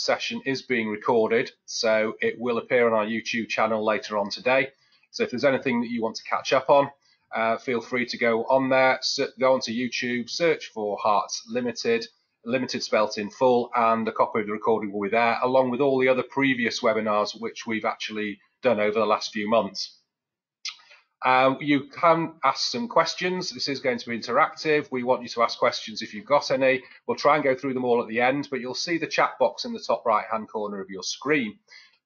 session is being recorded, so it will appear on our YouTube channel later on today. So if there's anything that you want to catch up on, feel free to go on there, go onto YouTube, search for Harts Limited spelt in full, and a copy of the recording will be there, along with all the other previous webinars which we've actually done over the last few months. You can ask some questions. This is going to be interactive. We want you to ask questions if you've got any. We'll try and go through them all at the end, but you'll see the chat box in the top right hand corner of your screen.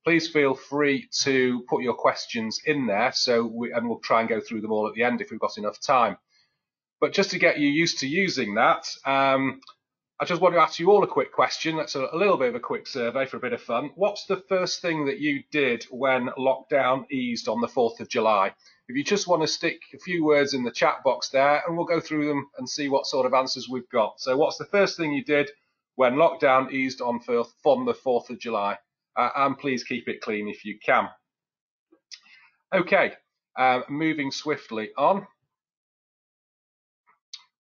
Please feel free to put your questions in there, and we'll try and go through them all at the end if we've got enough time. But just to get you used to using that, I just want to ask you all a quick question. That's a little bit of a quick survey for a bit of fun. What's the first thing that you did when lockdown eased on the 4th of July? If you just want to stick a few words in the chat box there, and we'll go through them and see what sort of answers we've got. So what's the first thing you did when lockdown eased on the 4th of July? And please keep it clean if you can. Okay, moving swiftly on.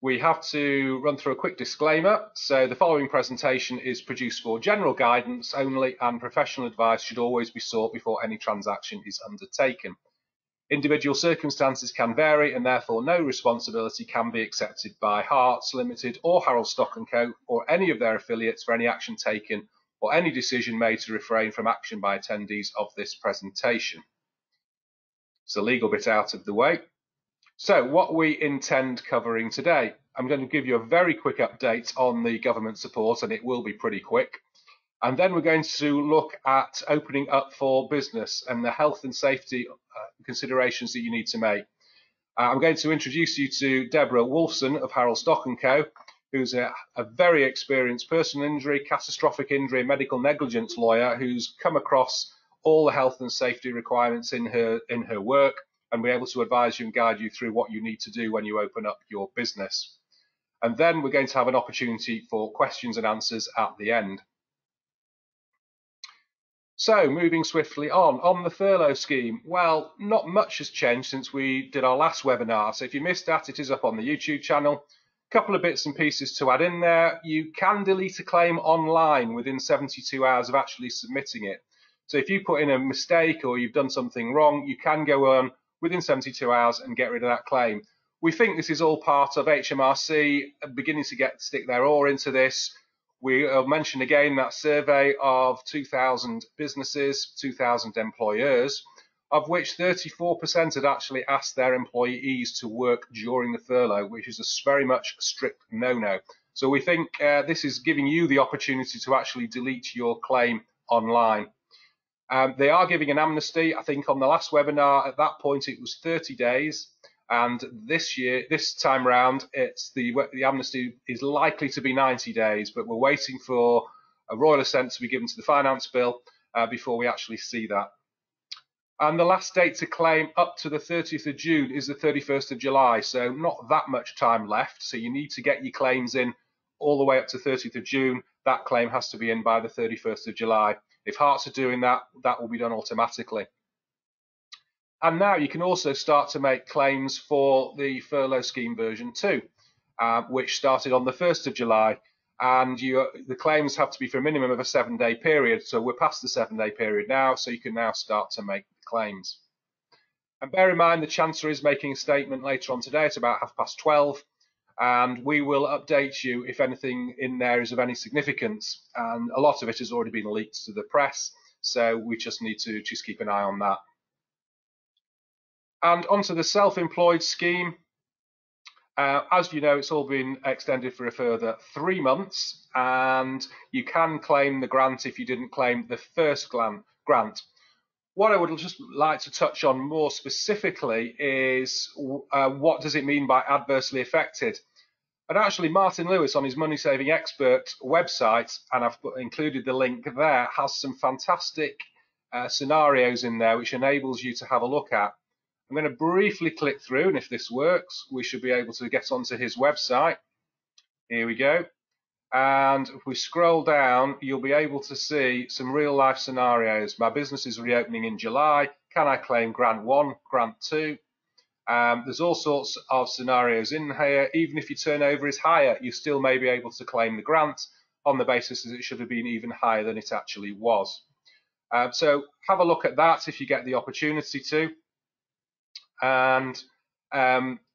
We have to run through a quick disclaimer. So the following presentation is produced for general guidance only, and professional advice should always be sought before any transaction is undertaken. Individual circumstances can vary, and therefore no responsibility can be accepted by Harts Limited or Harts Stock & Co. or any of their affiliates for any action taken or any decision made to refrain from action by attendees of this presentation. It's the legal bit out of the way. So what we intend covering today, I'm going to give you a very quick update on the government support, and it will be pretty quick. And then we're going to look at opening up for business and the health and safety considerations that you need to make. I'm going to introduce you to Deborah Wolfson of Harts Stock & Co., who's a very experienced personal injury, catastrophic injury, medical negligence lawyer who's come across all the health and safety requirements in her work, and be able to advise you and guide you through what you need to do when you open up your business. And then we're going to have an opportunity for questions and answers at the end. So moving swiftly on the furlough scheme, well, not much has changed since we did our last webinar. So if you missed that, it is up on the YouTube channel. A couple of bits and pieces to add in there. You can delete a claim online within 72 hours of actually submitting it. So if you put in a mistake or you've done something wrong, you can go on within 72 hours and get rid of that claim. We think this is all part of HMRC beginning to stick their oar into this. We mention again that survey of 2,000 businesses, 2,000 employers, of which 34% had actually asked their employees to work during the furlough, which is very much a strict no-no. So we think this is giving you the opportunity to actually delete your claim online. They are giving an amnesty. I think on the last webinar, at that point, it was 30 days. And this time round, the amnesty is likely to be 90 days, but we're waiting for a royal assent to be given to the finance bill before we actually see that. And the last date to claim up to the 30th of June is the 31st of July, so not that much time left. So you need to get your claims in all the way up to 30th of June. That claim has to be in by the 31st of July. If Harts are doing that, that will be done automatically. And now you can also start to make claims for the furlough scheme version 2, which started on the 1st of July. And the claims have to be for a minimum of a 7-day period. So we're past the 7-day period now, so you can now start to make claims. And bear in mind, the Chancellor is making a statement later on today at about 12:30. And we will update you if anything in there is of any significance. And a lot of it has already been leaked to the press, so we just need to keep an eye on that. And onto the self-employed scheme. As you know, it's all been extended for a further 3 months, and you can claim the grant if you didn't claim the first grant. What I would just like to touch on more specifically is what does it mean by adversely affected? And actually, Martin Lewis on his Money Saving Expert website, and I've included the link there, has some fantastic scenarios in there which enables you to have a look at. I'm going to briefly click through, and if this works, we should be able to get onto his website. Here we go. And if we scroll down, you'll be able to see some real life scenarios. My business is reopening in July. Can I claim grant 1, grant 2? There's all sorts of scenarios in here. Even if your turnover is higher, you still may be able to claim the grant. on the basis that it should have been even higher than it actually was. So have a look at that if you get the opportunity to, and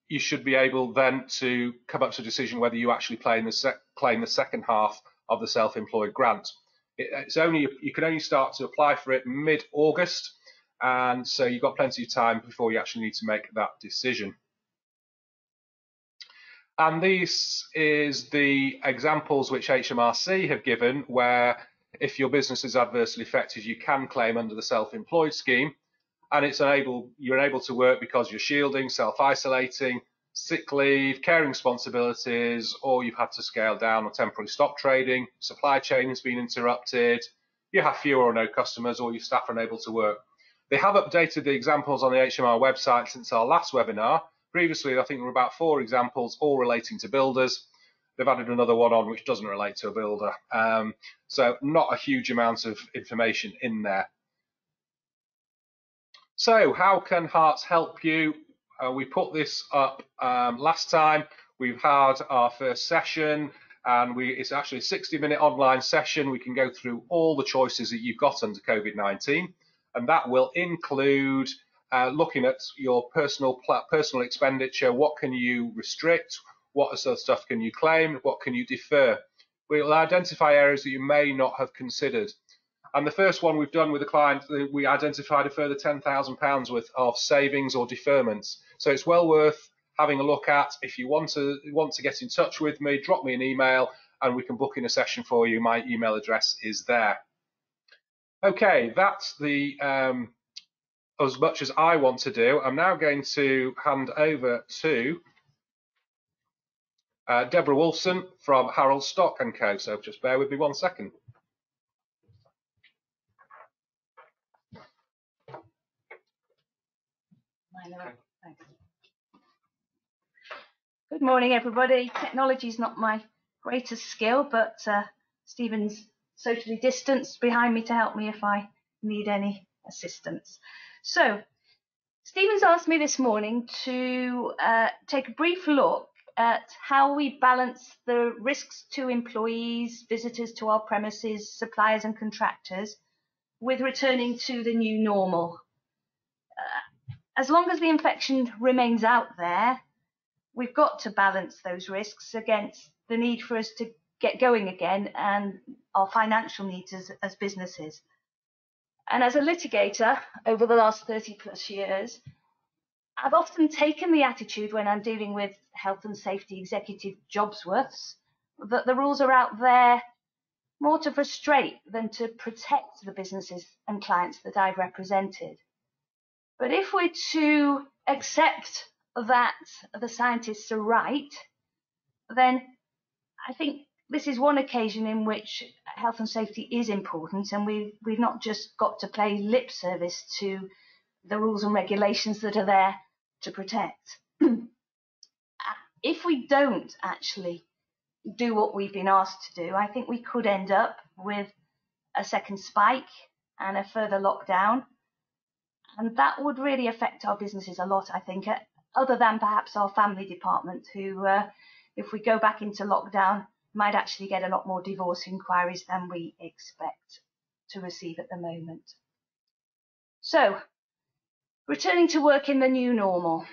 you should be able then to come up to a decision whether you actually claim the second half of the self-employed grant. You can only start to apply for it mid-August, and so you've got plenty of time before you actually need to make that decision. And these is the examples which HMRC have given where if your business is adversely affected, you can claim under the self-employed scheme, and you're able to work because you're shielding, self-isolating, sick leave, caring responsibilities, or you've had to scale down or temporarily stop trading, supply chain has been interrupted, you have fewer or no customers, or your staff are unable to work. They have updated the examples on the HMR website since our last webinar. Previously, I think there were about 4 examples, all relating to builders. They've added another one on which doesn't relate to a builder. So not a huge amount of information in there. So how can Harts help you? We put this up last time. We've had our first session, and it's actually a 60-minute online session. We can go through all the choices that you've got under COVID-19, and that will include looking at your personal expenditure. What can you restrict? What sort of stuff can you claim? What can you defer? We'll identify areas that you may not have considered. And the first one we've done with a client, we identified a further £10,000 worth of savings or deferments. So it's well worth having a look at. If you want to get in touch with me, drop me an email and we can book in a session for you. My email address is there. Okay, that's the as much as I want to do. I'm now going to hand over to Deborah Wolfson from Harold Stock & Co. So just bear with me 1 second. Thanks. Good morning, everybody. Technology is not my greatest skill, but Stephen's socially distanced behind me to help me if I need any assistance. So, Stephen's asked me this morning to take a brief look at how we balance the risks to employees, visitors to our premises, suppliers and contractors with returning to the new normal. As long as the infection remains out there, we've got to balance those risks against the need for us to get going again and our financial needs as businesses. And as a litigator over the last 30 plus years, I've often taken the attitude when I'm dealing with health and safety executive jobsworths that the rules are out there more to frustrate than to protect the businesses and clients that I've represented. But if we're to accept that the scientists are right, then I think this is one occasion in which health and safety is important, and we've not just got to pay lip service to the rules and regulations that are there to protect. If we don't actually do what we've been asked to do, I think we could end up with a second spike and a further lockdown. And that would really affect our businesses a lot, I think, other than perhaps our family department, who, if we go back into lockdown, might actually get a lot more divorce inquiries than we expect to receive at the moment. So, returning to work in the new normal.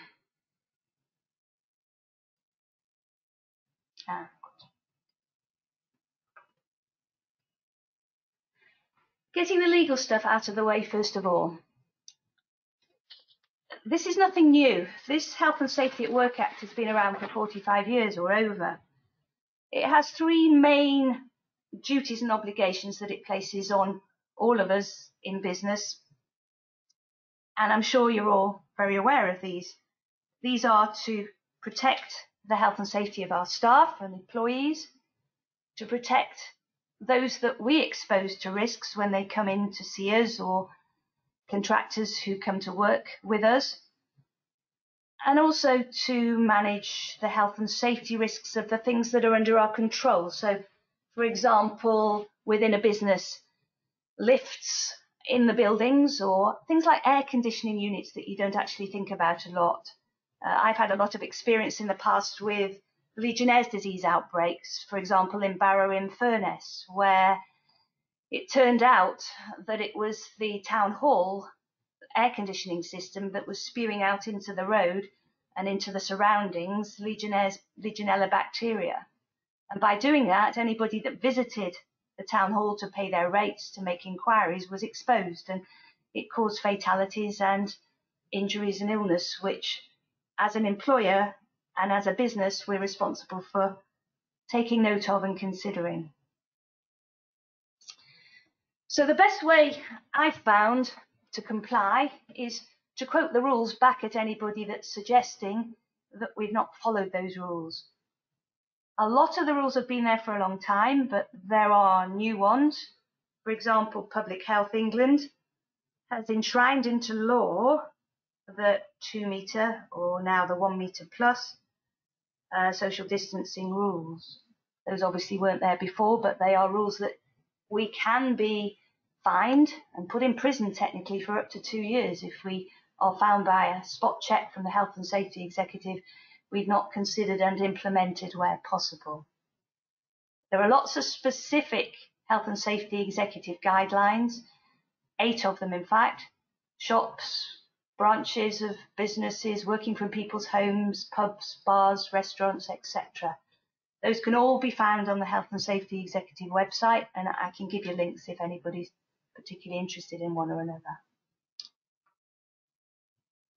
Getting the legal stuff out of the way first of all. This is nothing new. This Health and Safety at Work Act has been around for 45 years or over. It has 3 main duties and obligations that it places on all of us in business, and I'm sure you're all very aware of these. These are to protect the health and safety of our staff and employees, to protect those that we expose to risks when they come in to see us, or contractors who come to work with us, and also to manage the health and safety risks of the things that are under our control. So, for example, within a business, lifts in the buildings, or things like air conditioning units that you don't actually think about a lot. I've had a lot of experience in the past with Legionnaire's disease outbreaks, for example, in Barrow-in-Furness, where it turned out that it was the town hall air conditioning system that was spewing out into the road and into the surroundings Legionella bacteria. And by doing that, anybody that visited the town hall to pay their rates, to make inquiries, was exposed, and it caused fatalities and injuries and illness, which as an employer and as a business we're responsible for taking note of and considering. So the best way I've found to comply is to quote the rules back at anybody that's suggesting that we've not followed those rules. A lot of the rules have been there for a long time, but there are new ones. For example, Public Health England has enshrined into law the 2 metre, or now the 1 metre plus, social distancing rules. Those obviously weren't there before, but they are rules that we can be fined and put in prison technically for up to 2 years if we are found by a spot check from the Health and Safety Executive we've not considered and implemented where possible. There are lots of specific Health and Safety Executive guidelines, 8 of them in fact, shops, branches of businesses, working from people's homes, pubs, bars, restaurants, etc. Those can all be found on the Health and Safety Executive website, and I can give you links if anybody's particularly interested in one or another.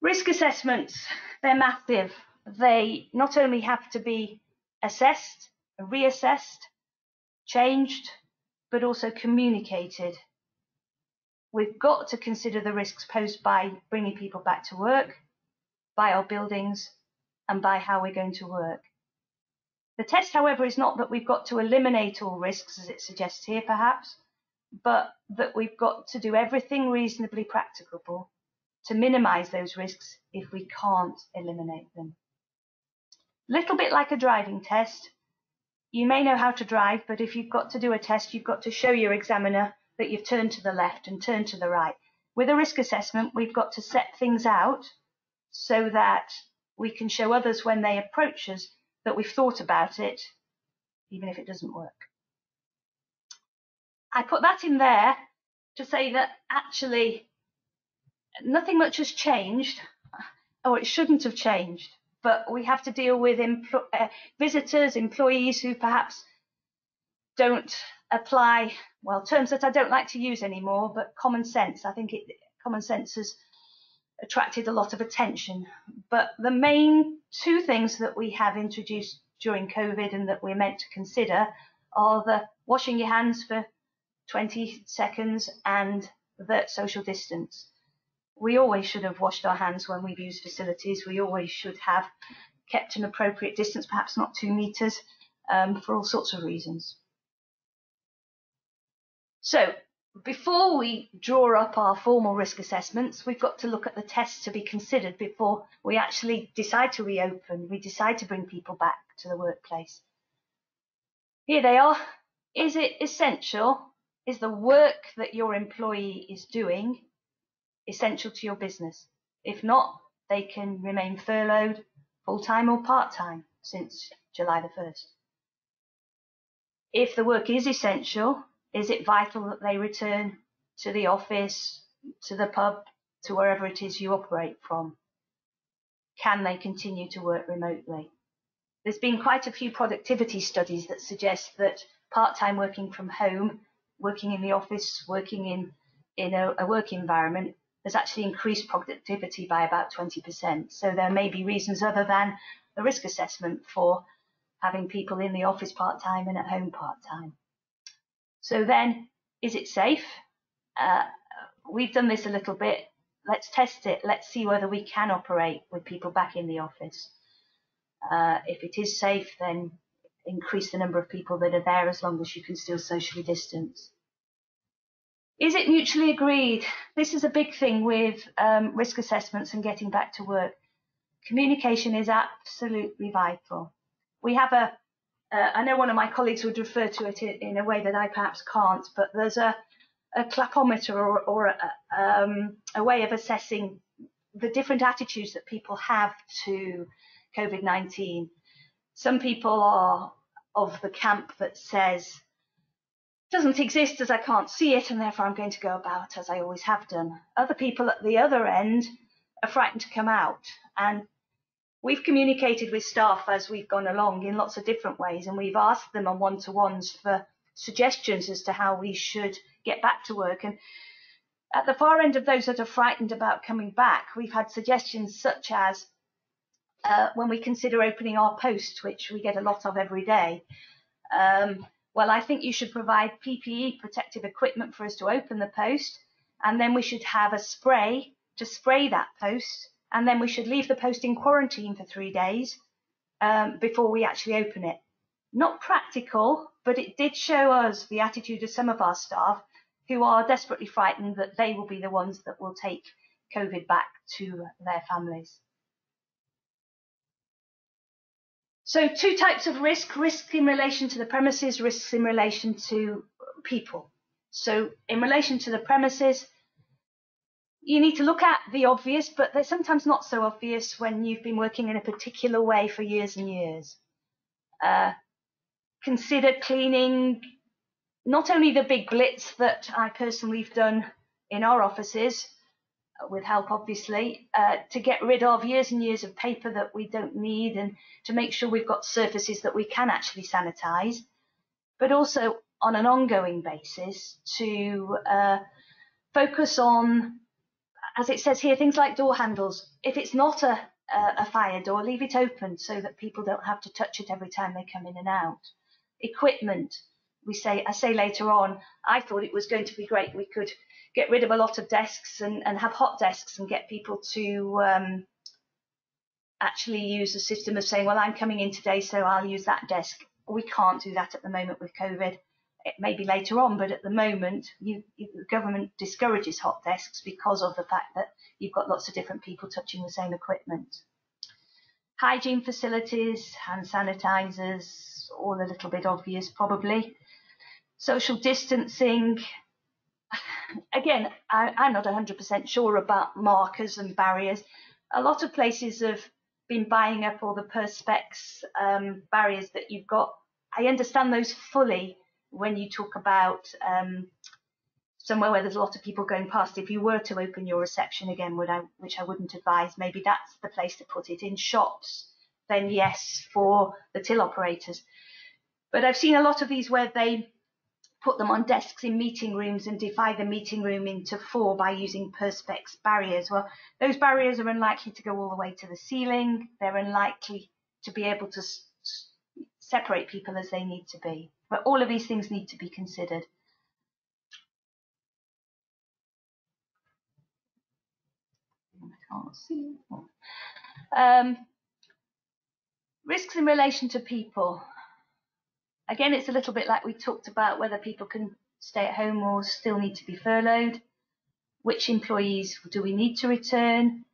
Risk assessments, they're massive. They not only have to be assessed, reassessed, changed, but also communicated. We've got to consider the risks posed by bringing people back to work, by our buildings, and by how we're going to work. The test, however, is not that we've got to eliminate all risks, as it suggests here perhaps, but that we've got to do everything reasonably practicable to minimise those risks if we can't eliminate them. Little bit like a driving test. You may know how to drive, but if you've got to do a test, you've got to show your examiner that you've turned to the left and turned to the right. With a risk assessment, we've got to set things out so that we can show others when they approach us that we've thought about it, even if it doesn't work. I put that in there to say that actually nothing much has changed, or it shouldn't have changed, but we have to deal with visitors, employees who perhaps don't apply, well, terms that I don't like to use anymore, but common sense. I think common sense has attracted a lot of attention. But the main 2 things that we have introduced during COVID and that we're meant to consider are the washing your hands for 20 seconds and the social distance. We always should have washed our hands when we've used facilities. We always should have kept an appropriate distance, perhaps not 2 metres, for all sorts of reasons. So before we draw up our formal risk assessments, we've got to look at the tests to be considered before we actually decide to reopen, we decide to bring people back to the workplace. Here they are. Is it essential? Is the work that your employee is doing essential to your business? If not, they can remain furloughed, full-time or part-time, since July the 1st. If the work is essential, is it vital that they return to the office, to the pub, to wherever it is you operate from? Can they continue to work remotely? There's been quite a few productivity studies that suggest that part-time working from home, working in the office, working in a work environment has actually increased productivity by about 20%. So there may be reasons other than the risk assessment for having people in the office part-time and at home part-time. So then, is it safe? We've done this a little bit. Let's test it. Let's see whether we can operate with people back in the office. If it is safe, then increase the number of people that are there as long as you can still socially distance. Is it mutually agreed? This is a big thing with risk assessments and getting back to work. Communication is absolutely vital. We have I know one of my colleagues would refer to it in a way that I perhaps can't, but there's a clapometer or a way of assessing the different attitudes that people have to COVID-19. Some people are of the camp that says, doesn't exist as I can't see it, and therefore I'm going to go about as I always have done. Other people at the other end are frightened to come out, and we've communicated with staff as we've gone along in lots of different ways, and we've asked them on one-to-ones for suggestions as to how we should get back to work. And at the far end of those that are frightened about coming back, we've had suggestions such as when we consider opening our post, which we get a lot of every day, well, I think you should provide PPE, protective equipment, for us to open the post, and then we should have a spray to spray that post, and then we should leave the post in quarantine for 3 days before we actually open it. Not practical, but it did show us the attitude of some of our staff who are desperately frightened that they will be the ones that will take COVID back to their families. So 2 types of risk in relation to the premises, risks in relation to people. So in relation to the premises, you need to look at the obvious, but they're sometimes not so obvious when you've been working in a particular way for years and years. Consider cleaning not only the big blitz that I personally have done in our offices, with help obviously, to get rid of years and years of paper that we don't need, and to make sure we've got surfaces that we can actually sanitize, but also on an ongoing basis to focus on, as it says here, things like door handles. If it's not a fire door, leave it open so that people don't have to touch it every time they come in and out. Equipment, I say later on, I thought it was going to be great. We could get rid of a lot of desks and have hot desks and get people to actually use a system of saying, well, I'm coming in today, so I'll use that desk. We can't do that at the moment with COVID. It may be later on, but at the moment, the government discourages hot desks because of the fact that you've got lots of different people touching the same equipment. Hygiene facilities, hand sanitizers, all a little bit obvious probably. Social distancing. Again, I'm not 100% sure about markers and barriers. A lot of places have been buying up all the Perspex barriers that you've got. I understand those fully when you talk about somewhere where there's a lot of people going past. If you were to open your reception again, which I wouldn't advise, maybe that's the place to put it. In shops, then yes, for the till operators. But I've seen a lot of these where they put them on desks in meeting rooms and divide the meeting room into 4 by using Perspex barriers. Well, those barriers are unlikely to go all the way to the ceiling. They're unlikely to be able to separate people as they need to be. But all of these things need to be considered. I can't see. Risks in relation to people. Again, it's a little bit like we talked about whether people can stay at home or still need to be furloughed. Which employees do we need to return?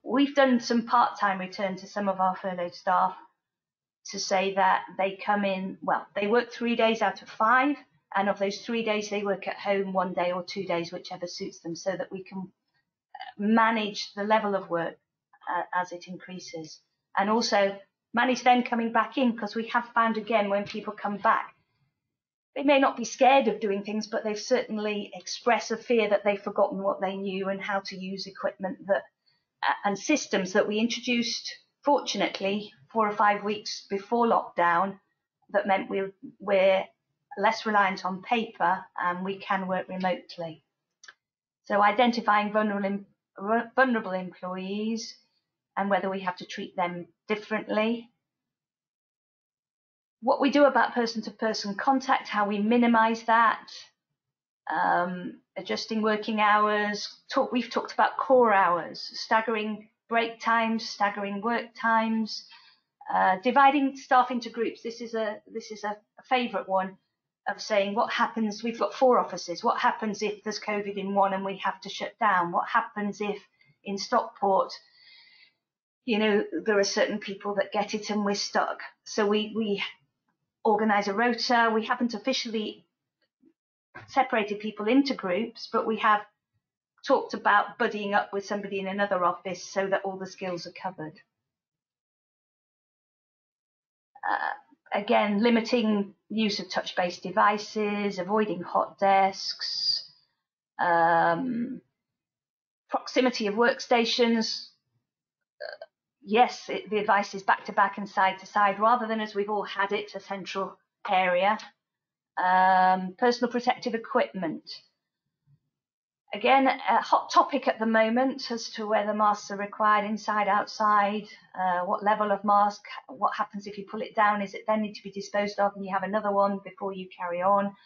We've done some part-time return to some of our furloughed staff to say that they come in, well, they work 3 days out of 5, and of those 3 days they work at home 1 day or 2 days, whichever suits them, so that we can manage the level of work as it increases. And also manage them coming back in, because we have found again when people come back, they may not be scared of doing things, but they've certainly expressed a fear that they've forgotten what they knew and how to use equipment and systems that we introduced, fortunately, 4 or 5 weeks before lockdown, that meant we're less reliant on paper and we can work remotely. So identifying vulnerable employees and whether we have to treat them differently. What we do about person-to-person contact, how we minimize that, adjusting working hours. We've talked about core hours, staggering break times, staggering work times, dividing staff into groups. This is a favourite one of saying what happens. We've got 4 offices. What happens if there's COVID in one and we have to shut down? What happens if in Stockport, there are certain people that get it and we're stuck? So we organise a rota. We haven't officially separated people into groups, but we have talked about buddying up with somebody in another office so that all the skills are covered. Again, limiting use of touch-based devices, avoiding hot desks, proximity of workstations. Yes, the advice is back to back and side to side, rather than as we've all had it, a central area. Personal protective equipment. Again, a hot topic at the moment as to whether masks are required inside, outside, what level of mask, what happens if you pull it down, is it then need to be disposed of and you have another one before you carry on.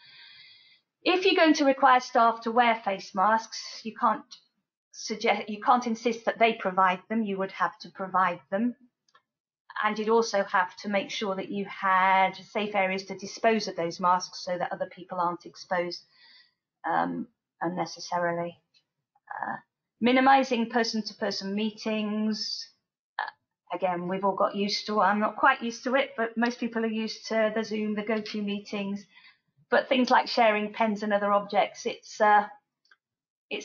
If you're going to require staff to wear face masks, you can't insist that they provide them, you would have to provide them. And you'd also have to make sure that you had safe areas to dispose of those masks so that other people aren't exposed unnecessarily. Minimizing person-to-person meetings. Again, we've all got used to it. I'm not quite used to it, but most people are used to the Zoom, the GoTo meetings. But things like sharing pens and other objects, it's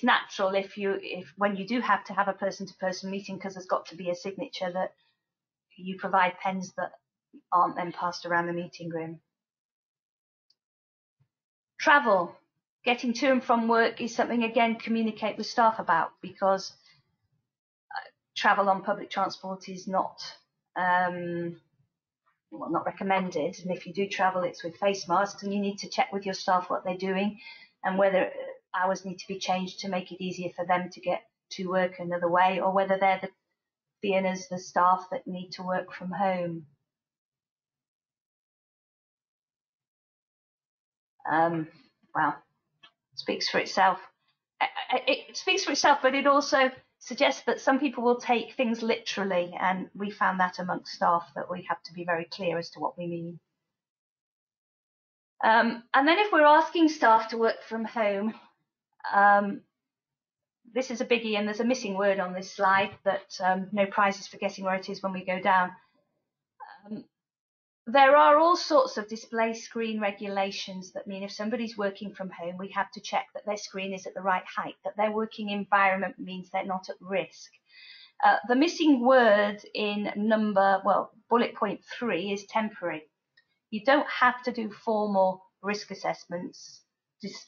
natural if when you do have to have a person-to-person meeting, because there's got to be a signature, that you provide pens that aren't then passed around the meeting room. Travel. Getting to and from work is something, again, communicate with staff about, because travel on public transport is not recommended. And if you do travel, it's with face masks, and you need to check with your staff what they're doing and whether hours need to be changed to make it easier for them to get to work another way, or whether they're the earners, the staff that need to work from home. Well, speaks for itself. It speaks for itself, but it also suggests that some people will take things literally, and we found that amongst staff, that we have to be very clear as to what we mean. And then if we're asking staff to work from home, this is a biggie, and there's a missing word on this slide, that no prizes for guessing where it is when we go down. There are all sorts of display screen regulations that mean if somebody's working from home, we have to check that their screen is at the right height, that their working environment means they're not at risk. The missing word in bullet point 3 is temporary. You don't have to do formal risk assessments,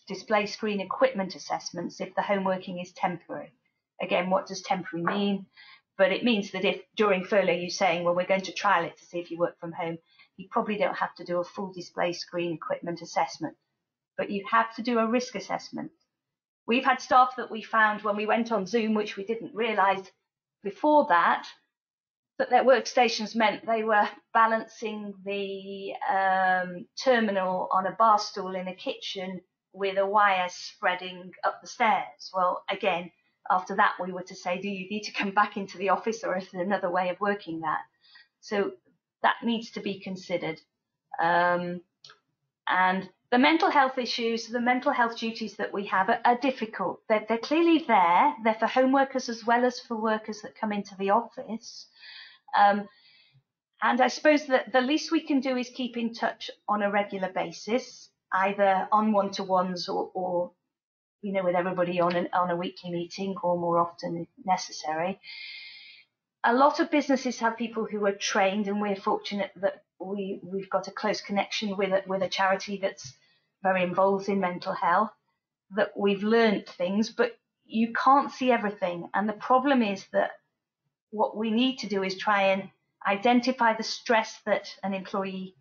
display screen equipment assessments, if the home working is temporary. Again, what does temporary mean? But it means that if during furlough you're saying, well, we're going to trial it to see if you work from home, you probably don't have to do a full display screen equipment assessment, but you have to do a risk assessment. We've had staff that we found when we went on Zoom, which we didn't realise before that their workstations meant they were balancing the terminal on a bar stool in a kitchen with a wire spreading up the stairs. Well, again, after that, we were to say, do you need to come back into the office, or is there another way of working that? So that needs to be considered. And the mental health issues, the mental health duties that we have are difficult. They're clearly there. They're for home workers as well as for workers that come into the office. And I suppose that the least we can do is keep in touch on a regular basis, either on one-to-ones or with everybody on a weekly meeting, or more often if necessary. A lot of businesses have people who are trained, and we're fortunate that we've got a close connection with a charity that's very involved in mental health, that we've learned things, but you can't see everything. And the problem is that what we need to do is try and identify the stress that an employee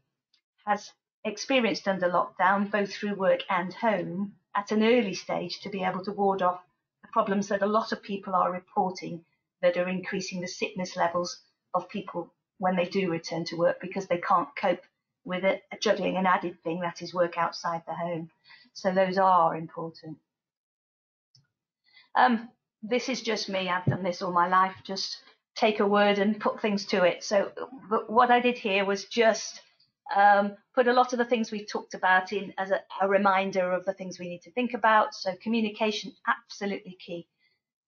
has experienced under lockdown, both through work and home, at an early stage, to be able to ward off the problems that a lot of people are reporting that are increasing the sickness levels of people when they do return to work, because they can't cope with it, juggling an added thing that is work outside the home. So those are important. This is just me. I've done this all my life, just take a word and put things to it. So what I did here was just put a lot of the things we talked about in as a reminder of the things we need to think about. So communication, absolutely key.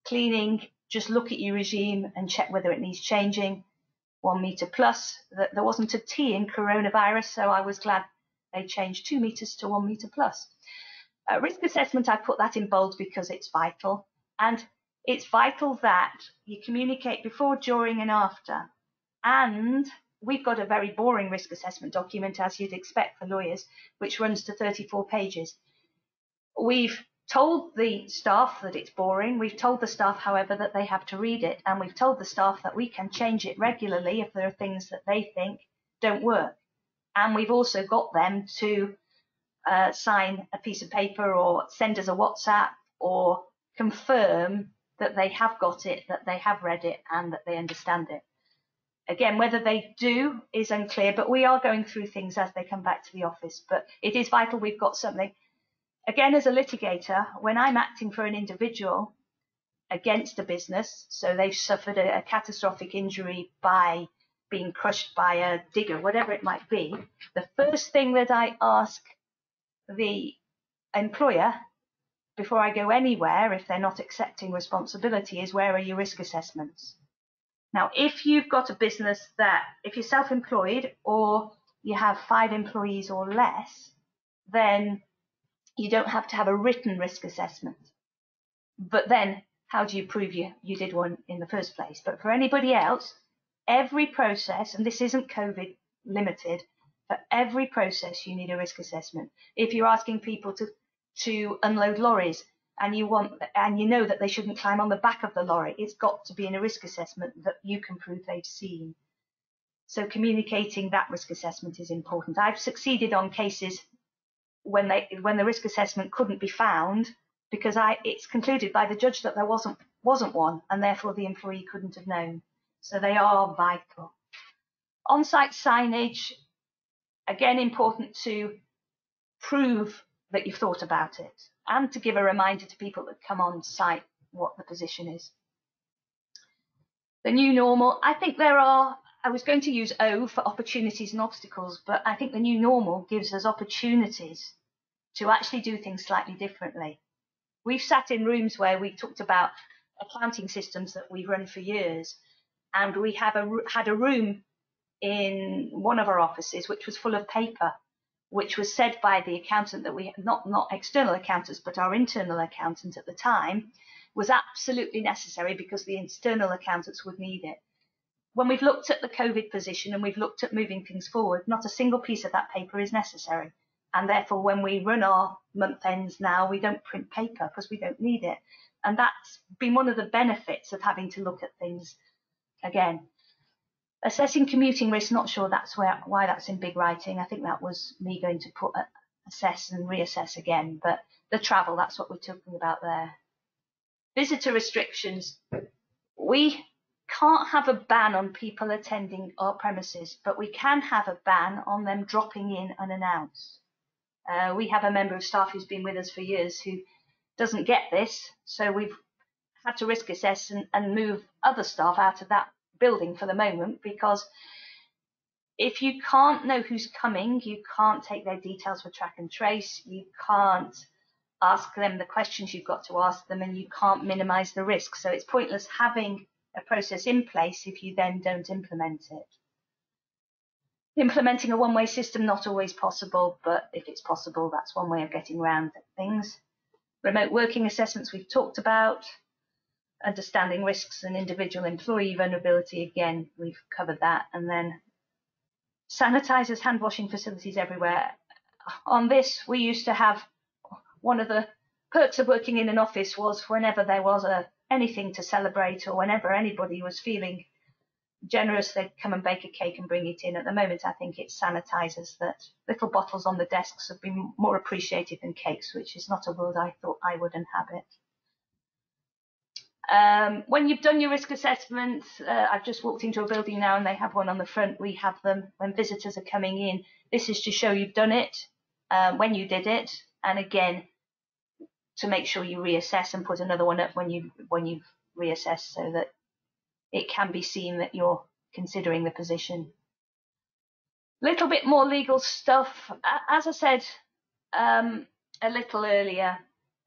Cleaning, just look at your regime and check whether it needs changing. 1 metre plus. There wasn't a T in coronavirus, so I was glad they changed 2 metres to 1 metre plus. Risk assessment, I put that in bold because it's vital. And it's vital that you communicate before, during and after. And we've got a very boring risk assessment document, as you'd expect for lawyers, which runs to 34 pages. We've told the staff that it's boring. We've told the staff, however, that they have to read it, and we've told the staff that we can change it regularly if there are things that they think don't work. And we've also got them to sign a piece of paper or send us a WhatsApp or confirm that they have got it, that they have read it, and that they understand it. Again, whether they do is unclear, but we are going through things as they come back to the office. But it is vital we've got something. Again, as a litigator, when I'm acting for an individual against a business, so they've suffered a catastrophic injury by being crushed by a digger, whatever it might be, the first thing that I ask the employer before I go anywhere, if they're not accepting responsibility, is where are your risk assessments? Now, if you've got a business that, if you're self-employed or you have 5 employees or less, then you don't have to have a written risk assessment. But then how do you prove you did one in the first place? But for anybody else, every process, and this isn't COVID limited, for every process you need a risk assessment. If you're asking people to unload lorries and you know that they shouldn't climb on the back of the lorry, it's got to be in a risk assessment that you can prove they've seen. So communicating that risk assessment is important. I've succeeded on cases when the risk assessment couldn't be found because it's concluded by the judge that there wasn't one, and therefore the employee couldn't have known. So they are vital. On-site signage, again, important to prove that you've thought about it and to give a reminder to people that come on site what the position is. The new normal, I think I was going to use O for opportunities and obstacles, but I think the new normal gives us opportunities to actually do things slightly differently. We've sat in rooms where we talked about accounting systems that we've run for years, and we had a room in one of our offices which was full of paper, which was said by the accountant that we, not external accountants, but our internal accountant at the time, was absolutely necessary because the external accountants would need it. When we've looked at the COVID position and we've looked at moving things forward, not a single piece of that paper is necessary. And therefore, when we run our month ends now, we don't print paper because we don't need it. And that's been one of the benefits of having to look at things again. Assessing commuting risk, not sure that's why that's in big writing. I think that was me going to put assess and reassess again. But the travel, that's what we're talking about there. Visitor restrictions. We can't have a ban on people attending our premises, but we can have a ban on them dropping in unannounced. We have a member of staff who's been with us for years who doesn't get this, so we've had to risk assess and move other staff out of that building for the moment, because if you can't know who's coming, you can't take their details for track and trace, you can't ask them the questions you've got to ask them, and you can't minimize the risk. So it's pointless having a process in place if you then don't implement it. Implementing a one-way system, not always possible, but if it's possible, that's one way of getting around things. Remote working assessments we've talked about. Understanding risks and individual employee vulnerability, again, we've covered that. And then sanitizers, hand washing facilities everywhere. On this, we used to have, one of the perks of working in an office was whenever there was anything to celebrate or whenever anybody was feeling generous, they'd come and bake a cake and bring it in. At the moment, I think it's sanitizers, that little bottles on the desks have been more appreciated than cakes, which is not a world I thought I would inhabit. When you've done your risk assessment, I've just walked into a building now and they have one on the front. We have them when visitors are coming in. This is to show you've done it, when you did it, and again, to make sure you reassess and put another one up when you've reassessed, so that it can be seen that you're considering the position. Little bit more legal stuff. As I said a little earlier,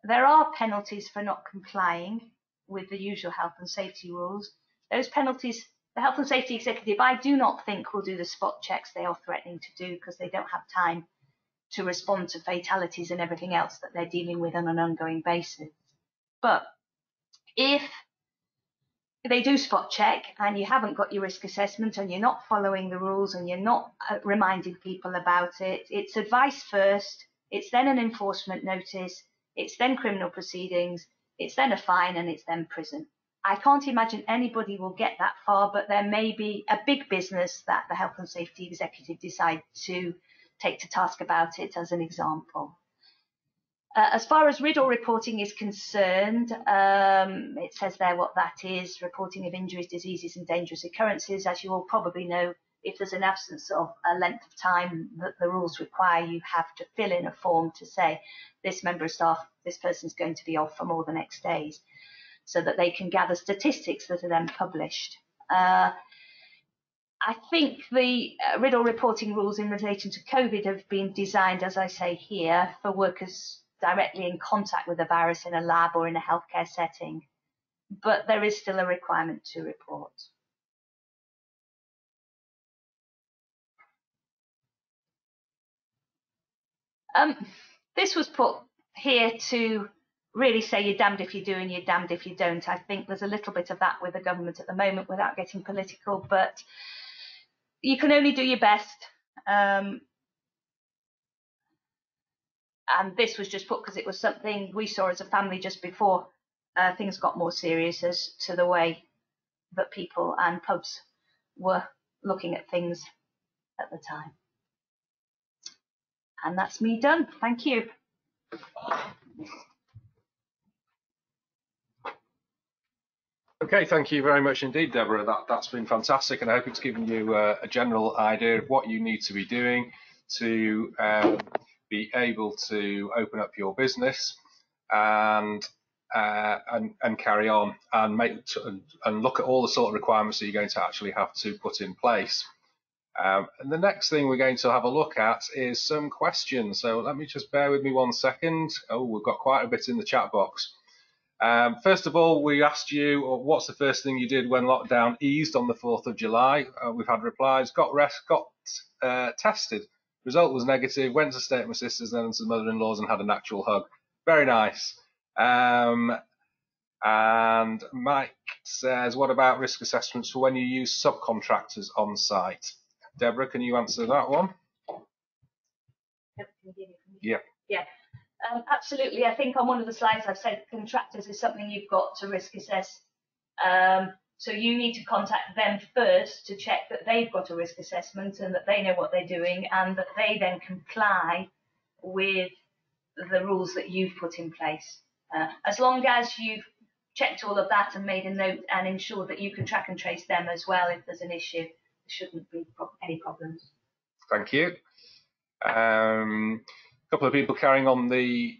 there are penalties for not complying with the usual health and safety rules. Those penalties, the health and safety executive, I do not think will do the spot checks they are threatening to do, because they don't have time to respond to fatalities and everything else that they're dealing with on an ongoing basis. But if they do spot check and you haven't got your risk assessment and you're not following the rules and you're not reminding people about it, it's advice first, it's then an enforcement notice, it's then criminal proceedings, it's then a fine, and it's then prison. I can't imagine anybody will get that far, but there may be a big business that the health and safety executive decide to take to task about it, as an example. As far as riddle reporting is concerned, it says there what that is: reporting of injuries, diseases and dangerous occurrences. As you all probably know, if there's an absence of a length of time that the rules require, you have to fill in a form to say this member of staff, this person's going to be off for more than X days, so that they can gather statistics that are then published. I think the riddle reporting rules in relation to COVID have been designed, as I say here, for workers directly in contact with the virus in a lab or in a healthcare setting, but there is still a requirement to report. This was put here to really say you're damned if you do and you're damned if you don't. I think there's a little bit of that with the government at the moment without getting political, but you can only do your best. And this was just put because it was something we saw as a family just before things got more serious as to the way that people and pubs were looking at things at the time. And that's me done. Thank you. Okay, thank you very much indeed, Deborah. That's been fantastic, and I hope it's given you a general idea of what you need to be doing to be able to open up your business and carry on and look at all the sort of requirements that you're going to actually have to put in place. And the next thing we're going to have a look at is some questions. So let me just bear with me 1 second. Oh, we've got quite a bit in the chat box. First of all, we asked you, what's the first thing you did when lockdown eased on the 4th of July? We've had replies: got tested, result was negative, went to stay at my sister's, then to mother-in-law's and had an actual hug. Very nice. And Mike says, what about risk assessments for when you use subcontractors on site? Deborah, can you answer that one? Yeah. Yeah. Absolutely. I think on one of the slides I've said contractors is something you've got to risk assess. So you need to contact them first to check that they've got a risk assessment and that they know what they're doing and that they then comply with the rules that you've put in place. As long as you've checked all of that and made a note and ensured that you can track and trace them as well if there's an issue, there shouldn't be any problems. Thank you. A couple of people carrying on the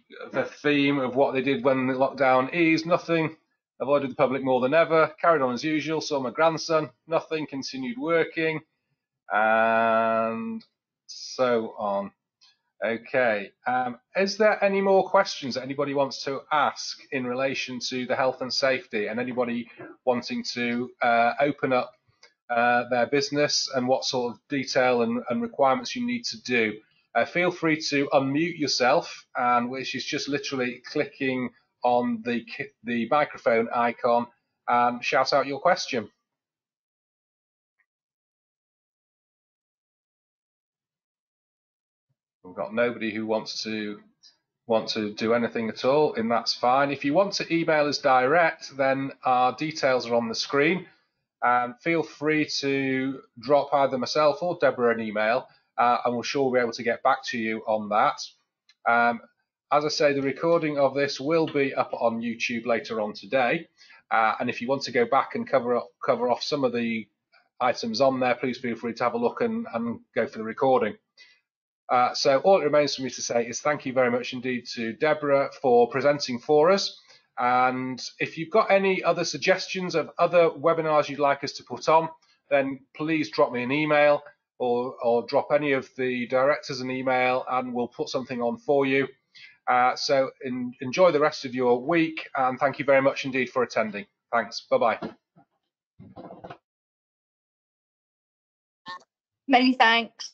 theme of what they did when the lockdown eased. Nothing. Avoided the public more than ever. Carried on as usual. Saw my grandson. Nothing. Continued working. And so on. Okay. Is there any more questions that anybody wants to ask in relation to the health and safety, and anybody wanting to open up their business and what sort of detail and requirements you need to do? Feel free to unmute yourself, and which is just literally clicking on the microphone icon and shout out your question. We've got nobody who wants to do anything at all, and that's fine. If you want to email us direct, then our details are on the screen. Feel free to drop either myself or Deborah an email, and we'll sure be able to get back to you on that. As I say, the recording of this will be up on YouTube later on today, and if you want to go back and cover off some of the items on there, please feel free to have a look and go for the recording. So all it remains for me to say is thank you very much indeed to Deborah for presenting for us. And if you've got any other suggestions of other webinars you'd like us to put on, then please drop me an email or drop any of the directors an email and we'll put something on for you. So enjoy the rest of your week, and thank you very much indeed for attending. Thanks. Bye-bye. Many thanks.